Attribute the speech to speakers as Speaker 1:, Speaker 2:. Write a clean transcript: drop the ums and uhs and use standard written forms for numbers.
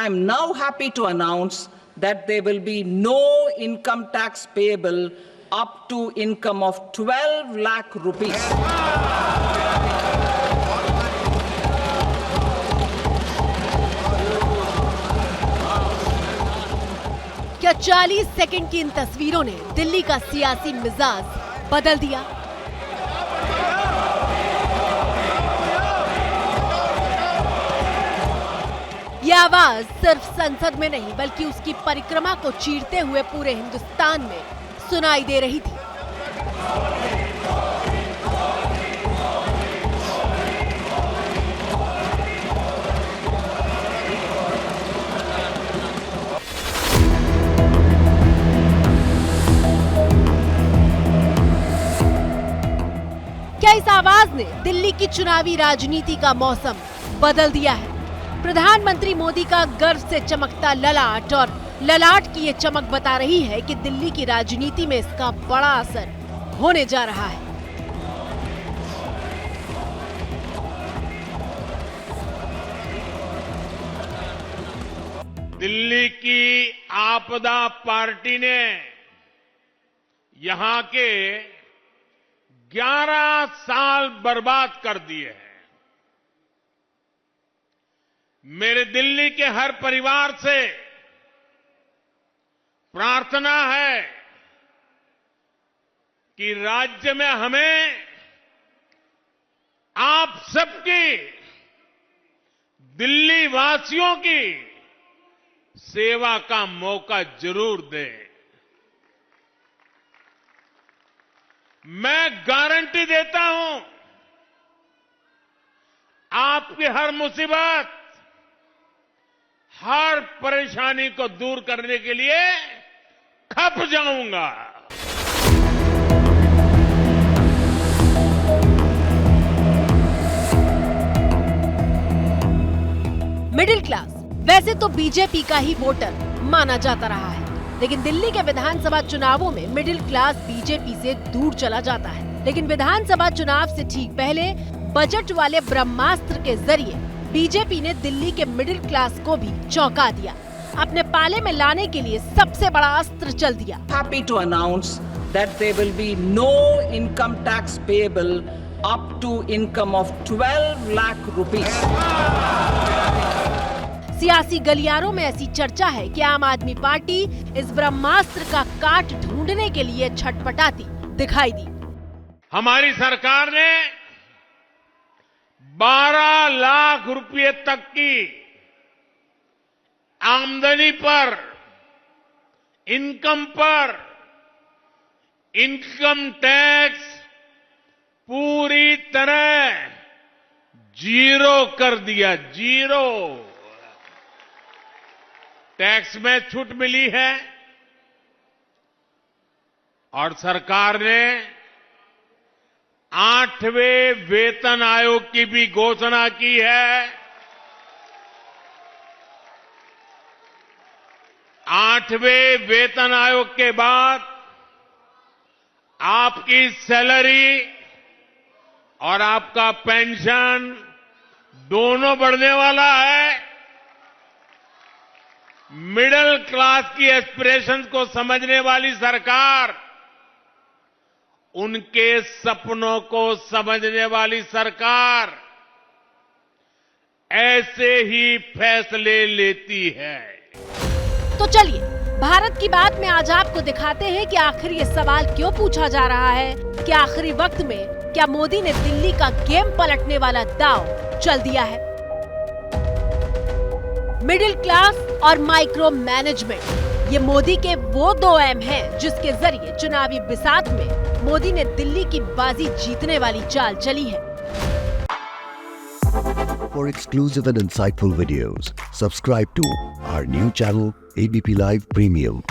Speaker 1: am now happy to announce that there will be no income tax payable up to income of 12 lakh rupees.
Speaker 2: क्या 40 second की इन तस्वीरों ने दिल्ली का सियासी मिजाज बदल दिया? यह आवाज सिर्फ संसद में नहीं बल्कि उसकी परिक्रमा को चीरते हुए पूरे हिंदुस्तान में सुनाई दे रही थी। क्या इस आवाज ने दिल्ली की चुनावी राजनीति का मौसम बदल दिया है? प्रधानमंत्री मोदी का गर्व से चमकता ललाट और ललाट की ये चमक बता रही है कि दिल्ली की राजनीति में इसका बड़ा असर होने जा रहा है।
Speaker 3: दिल्ली की आपदा पार्टी ने यहां के 11 साल बर्बाद कर दिए हैं। मेरे दिल्ली के हर परिवार से प्रार्थना है कि राज्य में हमें आप सबकी, दिल्ली वासियों की सेवा का मौका जरूर दें। मैं गारंटी देता हूं, आपकी हर मुसीबत, हर परेशानी को दूर करने के लिए खप जाऊंगा।
Speaker 2: मिडिल क्लास वैसे तो बीजेपी का ही वोटर माना जाता रहा है, लेकिन दिल्ली के विधानसभा चुनावों में मिडिल क्लास बीजेपी से दूर चला जाता है। लेकिन विधानसभा चुनाव से ठीक पहले बजट वाले ब्रह्मास्त्र के जरिए बीजेपी ने दिल्ली के मिडिल क्लास को भी चौंका दिया, अपने पाले में लाने के लिए सबसे बड़ा अस्त्र चल दिया।
Speaker 1: Happy to announce that there will be no income tax payable up to income of 12 lakh rupees.
Speaker 2: सियासी गलियारों में ऐसी चर्चा है कि आम आदमी पार्टी इस ब्रह्मास्त्र का काट ढूंढने के लिए छटपटाती दिखाई दी।
Speaker 3: हमारी सरकार ने 12 लाख रुपए तक की आमदनी पर, इनकम पर इनकम टैक्स पूरी तरह जीरो कर दिया। जीरो टैक्स में छूट मिली है और सरकार ने 8वें वेतन आयोग की भी घोषणा की है। 8वें वेतन आयोग के बाद आपकी सैलरी और आपका पेंशन दोनों बढ़ने वाला है। मिडिल क्लास की एस्पिरेशंस को समझने वाली सरकार, उनके सपनों को समझने वाली सरकार ऐसे ही फैसले लेती है।
Speaker 2: तो चलिए भारत की बात में आज आपको दिखाते हैं कि आखिर ये सवाल क्यों पूछा जा रहा है कि आखिरी वक्त में क्या मोदी ने दिल्ली का गेम पलटने वाला दांव चल दिया है। मिडिल क्लास और माइक्रो मैनेजमेंट, ये मोदी के वो 2 एम हैं जिसके जरिए चुनावी बिसात में मोदी ने दिल्ली की बाजी जीतने वाली चाल चली है।
Speaker 4: For exclusive and insightful videos, subscribe to our new channel ABP Live Premium.